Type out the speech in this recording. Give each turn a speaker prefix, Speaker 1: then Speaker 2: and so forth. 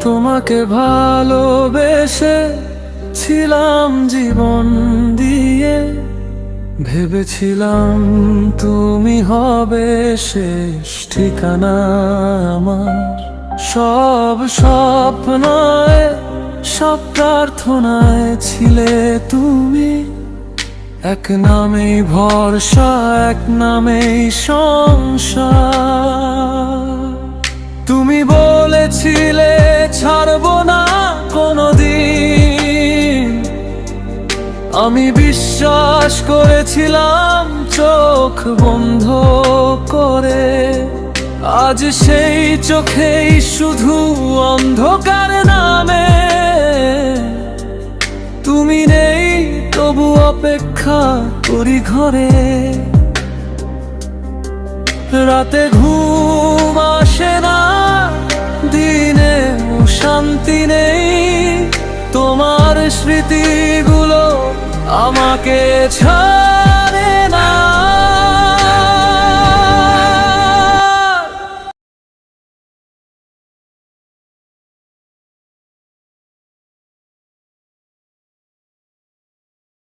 Speaker 1: তোমাকে ভালোবেসে ছিলাম জীবন দিয়ে, ভেবেছিলাম তুমি হবে শেষ ঠিকানা আমার। সব স্বপ্নায় সব প্রার্থনায় ছিলে তুমি, এক নামেই ভরসা, এক নামেই সংসার। তুমি বলেছিলে ছাড়বো না কোনোদিন, আমি বিশ্বাস করেছিলাম চোখ বন্ধ করে। আজ সেই চোখেই শুধু অন্ধকার নামে, তুমি নেই তবু অপেক্ষা করি ঘরে। রাতে ঘুম আসে না, দিনে শান্তি নেই, তোমার স্মৃতিগুলো আমাকে ছাড়